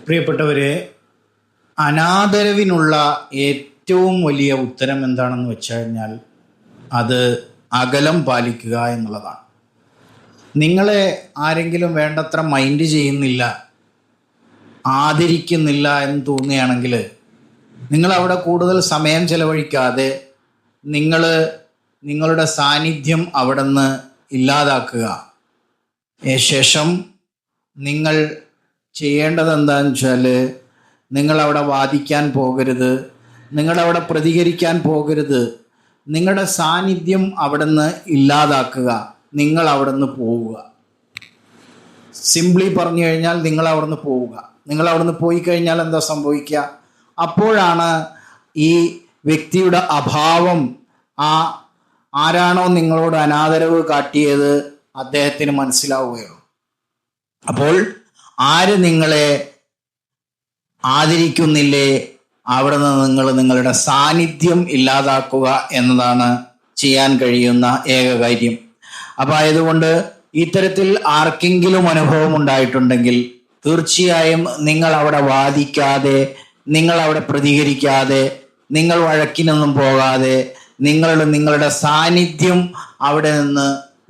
പ്രിയപ്പെട്ടവരെ, അനാദരവിനുള്ള ഏറ്റവും വലിയ ഉത്തരം എന്താണെന്ന് വെച്ച് കഴിഞ്ഞാൽ അത് അകലം പാലിക്കുക എന്നുള്ളതാണ്. നിങ്ങളെ ആരെങ്കിലും വേണ്ടത്ര മൈൻഡ് ചെയ്യുന്നില്ല, ആദരിക്കുന്നില്ല എന്ന് തോന്നുകയാണെങ്കിൽ നിങ്ങൾ അവിടെ കൂടുതൽ സമയം ചെലവഴിക്കാതെ നിങ്ങളുടെ സാന്നിധ്യം അവിടെ നിന്ന് ഇല്ലാതാക്കുക. ശേഷം നിങ്ങൾ ചെയ്യേണ്ടത് എന്താണെന്ന് വെച്ചാൽ, നിങ്ങളവിടെ വാദിക്കാൻ പോകരുത്, നിങ്ങളവിടെ പ്രതികരിക്കാൻ പോകരുത്. നിങ്ങളുടെ സാന്നിധ്യം അവിടെ നിന്ന് ഇല്ലാതാക്കുക, നിങ്ങൾ അവിടെ നിന്ന് പോവുക. സിംപ്ലി പറഞ്ഞു കഴിഞ്ഞാൽ നിങ്ങൾ അവിടെ നിന്ന് പോവുക. നിങ്ങൾ അവിടെ നിന്ന് പോയി കഴിഞ്ഞാൽ എന്താ സംഭവിക്കുക? അപ്പോഴാണ് ഈ വ്യക്തിയുടെ അഭാവം, ആരാണോ നിങ്ങളോട് അനാദരവ് കാട്ടിയത് അദ്ദേഹത്തിന് മനസ്സിലാവുകയുള്ളൂ. അപ്പോൾ ആര് നിങ്ങളെ ആദരിക്കുന്നില്ലേ അവിടെ നിന്ന് നിങ്ങളുടെ സാന്നിധ്യം ഇല്ലാതാക്കുക എന്നതാണ് ചെയ്യാൻ കഴിയുന്ന ഏക കാര്യം. അപ്പം ആയതുകൊണ്ട് ഇത്തരത്തിൽ ആർക്കെങ്കിലും അനുഭവം ഉണ്ടായിട്ടുണ്ടെങ്കിൽ തീർച്ചയായും നിങ്ങൾ അവിടെ വാദിക്കാതെ, നിങ്ങൾ അവിടെ പ്രതികരിക്കാതെ, നിങ്ങൾ വഴക്കിനൊന്നും പോകാതെ നിങ്ങളുടെ സാന്നിധ്യം അവിടെ നിന്ന്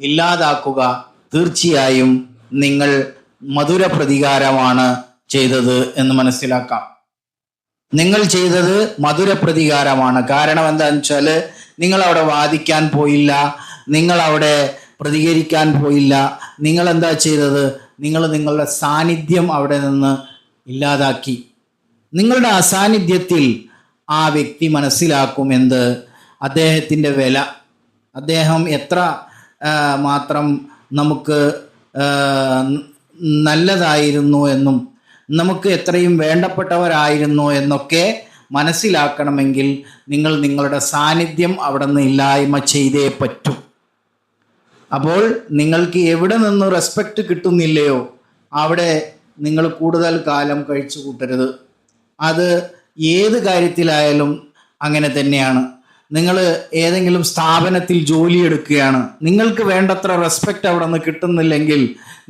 ഇല്ലാതാക്കുക. തീർച്ചയായും നിങ്ങൾ മധുര പ്രതികാരമാണ് ചെയ്തത് എന്ന് മനസ്സിലാക്കാം. നിങ്ങൾ ചെയ്തത് മധുര പ്രതികാരമാണ്. കാരണം എന്താണെന്ന് വെച്ചാൽ, നിങ്ങൾ അവിടെ വാദിക്കാൻ പോയില്ല, നിങ്ങൾ അവിടെ പ്രതികരിക്കാൻ പോയില്ല. നിങ്ങൾ എന്താ ചെയ്തത്? നിങ്ങളുടെ സാന്നിധ്യം അവിടെ നിന്ന് ഇല്ലാതാക്കി. നിങ്ങളുടെ അസാന്നിധ്യത്തിൽ ആ വ്യക്തി മനസ്സിലാക്കും എന്ത്? അദ്ദേഹത്തിൻ്റെ വില, അദ്ദേഹം എത്ര മാത്രം നമുക്ക് നല്ലതായിരുന്നു എന്നും നമുക്ക് എത്രയും വേണ്ടപ്പെട്ടവരായിരുന്നു എന്നൊക്കെ മനസ്സിലാക്കണമെങ്കിൽ നിങ്ങളുടെ സാന്നിധ്യം അവിടെ നിന്ന് ഇല്ലായ്മ ചെയ്തേ പറ്റൂ. അപ്പോൾ നിങ്ങൾക്ക് എവിടെ നിന്ന് റെസ്പെക്റ്റ് കിട്ടുന്നില്ലയോ അവിടെ നിങ്ങൾ കൂടുതൽ കാലം കഴിച്ചു കൂട്ടരുത്. അത് ഏത് കാര്യത്തിലായാലും അങ്ങനെ തന്നെയാണ്. നിങ്ങൾ ഏതെങ്കിലും സ്ഥാപനത്തിൽ ജോലിയെടുക്കുകയാണ്, നിങ്ങൾക്ക് വേണ്ടത്ര റെസ്പെക്റ്റ് അവിടെ നിന്ന് കിട്ടുന്നില്ലെങ്കിൽ,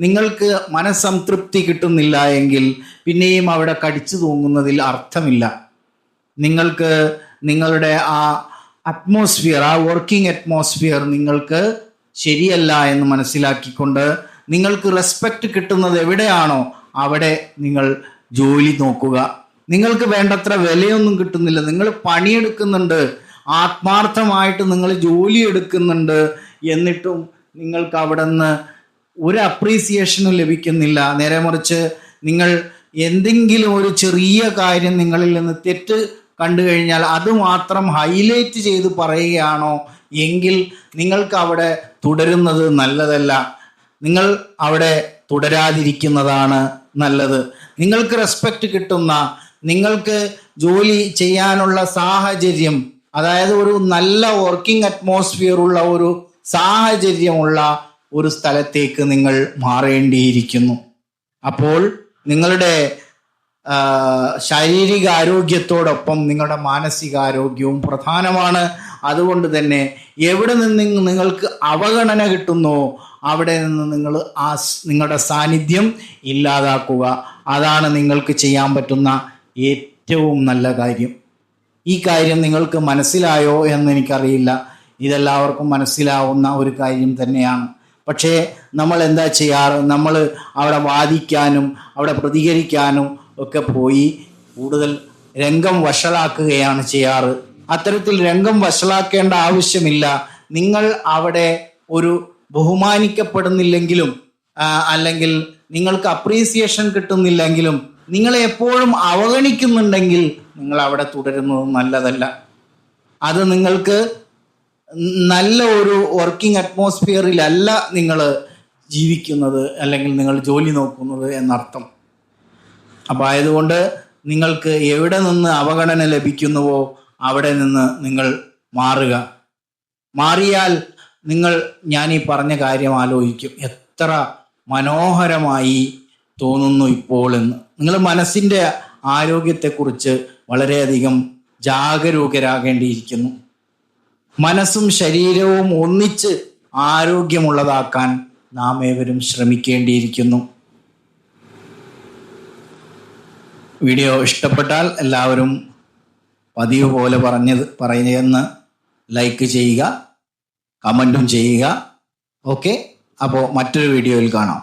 നിങ്ങൾക്ക് മനസ്സംതൃപ്തി കിട്ടുന്നില്ല എങ്കിൽ പിന്നെയും അവിടെ കടിച്ചു തൂങ്ങുന്നതിൽ അർത്ഥമില്ല. നിങ്ങൾക്ക് നിങ്ങളുടെ ആ അറ്റ്മോസ്ഫിയർ, ആ വർക്കിംഗ് അറ്റ്മോസ്ഫിയർ നിങ്ങൾക്ക് ശരിയല്ല എന്ന് മനസ്സിലാക്കിക്കൊണ്ട് നിങ്ങൾക്ക് റെസ്പെക്റ്റ് കിട്ടുന്നത് എവിടെയാണോ അവിടെ നിങ്ങൾ ജോലി നോക്കുക. നിങ്ങൾക്ക് വേണ്ടത്ര വിലയൊന്നും കിട്ടുന്നില്ല, നിങ്ങൾ പണിയെടുക്കുന്നുണ്ട്, ആത്മാർത്ഥമായിട്ട് നിങ്ങൾ ജോലി എടുക്കുന്നുണ്ട്, എന്നിട്ടും നിങ്ങൾക്ക് അവിടെ നിന്ന് ഒരു അപ്രീസിയേഷനും ലഭിക്കുന്നില്ല. നേരെ മറിച്ച് നിങ്ങൾ എന്തെങ്കിലും ഒരു ചെറിയ കാര്യം നിങ്ങളിൽ നിന്ന് തെറ്റ് കണ്ടു കഴിഞ്ഞാൽ അത് മാത്രം ഹൈലൈറ്റ് ചെയ്ത് പറയുകയാണോ എങ്കിൽ നിങ്ങൾക്ക് അവിടെ തുടരുന്നത് നല്ലതല്ല. നിങ്ങൾ അവിടെ തുടരാതിരിക്കുന്നതാണ് നല്ലത്. നിങ്ങൾക്ക് റെസ്പെക്റ്റ് കിട്ടുന്ന, നിങ്ങൾക്ക് ജോലി ചെയ്യാനുള്ള സാഹചര്യം, അതായത് ഒരു നല്ല വർക്കിംഗ് അറ്റ്മോസ്ഫിയർ ഉള്ള ഒരു സാഹചര്യമുള്ള ഒരു സ്ഥലത്തേക്ക് നിങ്ങൾ മാറേണ്ടിയിരിക്കുന്നു. അപ്പോൾ നിങ്ങളുടെ ശാരീരിക ആരോഗ്യത്തോടൊപ്പം നിങ്ങളുടെ മാനസികാരോഗ്യവും പ്രധാനമാണ്. അതുകൊണ്ട് തന്നെ എവിടെ നിന്ന് നിങ്ങൾക്ക് അവഗണന കിട്ടുന്നോ അവിടെ നിന്ന് നിങ്ങളുടെ സാന്നിധ്യം ഇല്ലാതാക്കുക. അതാണ് നിങ്ങൾക്ക് ചെയ്യാൻ പറ്റുന്ന ഏറ്റവും നല്ല കാര്യം. ഈ കാര്യം നിങ്ങൾക്ക് മനസ്സിലായോ എന്ന് എനിക്കറിയില്ല. ഇതെല്ലാവർക്കും മനസ്സിലാവുന്ന ഒരു കാര്യം തന്നെയാണ്. പക്ഷേ നമ്മൾ എന്താ ചെയ്യാറ്? നമ്മൾ അവിടെ വാദിക്കാനും അവിടെ പ്രതികരിക്കാനും ഒക്കെ പോയി കൂടുതൽ രംഗം വഷളാക്കുകയാണ് ചെയ്യാറ്. അത്തരത്തിൽ രംഗം വഷളാക്കേണ്ട ആവശ്യമില്ല. നിങ്ങൾ അവിടെ ഒരു ബഹുമാനിക്കപ്പെടുന്നില്ലെങ്കിലും അല്ലെങ്കിൽ നിങ്ങൾക്ക് അപ്രീസിയേഷൻ കിട്ടുന്നില്ലെങ്കിലും നിങ്ങളെ എപ്പോഴും അവഗണിക്കുന്നുണ്ടെങ്കിൽ നിങ്ങൾ അവിടെ തുടരുന്നത് നല്ലതല്ല. അത് നിങ്ങൾക്ക് നല്ല ഒരു വർക്കിംഗ് അറ്റ്മോസ്ഫിയറിലല്ല നിങ്ങൾ ജീവിക്കുന്നത് അല്ലെങ്കിൽ നിങ്ങൾ ജോലി നോക്കുന്നത് എന്നർത്ഥം. അപ്പം ആയതുകൊണ്ട് നിങ്ങൾക്ക് എവിടെ നിന്ന് അവഗണന ലഭിക്കുന്നുവോ അവിടെ നിന്ന് നിങ്ങൾ മാറുക. മാറിയാൽ ഞാൻ ഈ പറഞ്ഞ കാര്യം ആലോചിക്കും, എത്ര മനോഹരമായി തോന്നുന്നു ഇപ്പോൾ എന്ന്. നിങ്ങൾ മനസ്സിൻ്റെ ആരോഗ്യത്തെക്കുറിച്ച് വളരെയധികം ജാഗരൂകരാകേണ്ടിയിരിക്കുന്നു. മനസ്സും ശരീരവും ഒന്നിച്ച് ആരോഗ്യമുള്ളതാക്കാൻ നാം ഏവരും ശ്രമിക്കേണ്ടിയിരിക്കുന്നു. വീഡിയോ ഇഷ്ടപ്പെട്ടാൽ എല്ലാവരും പതിവ് പോലെ പറയുന്നതെന്ന് ലൈക്ക് ചെയ്യുക, കമൻറ്റും ചെയ്യുക. ഓക്കെ, അപ്പോൾ മറ്റൊരു വീഡിയോയിൽ കാണാം.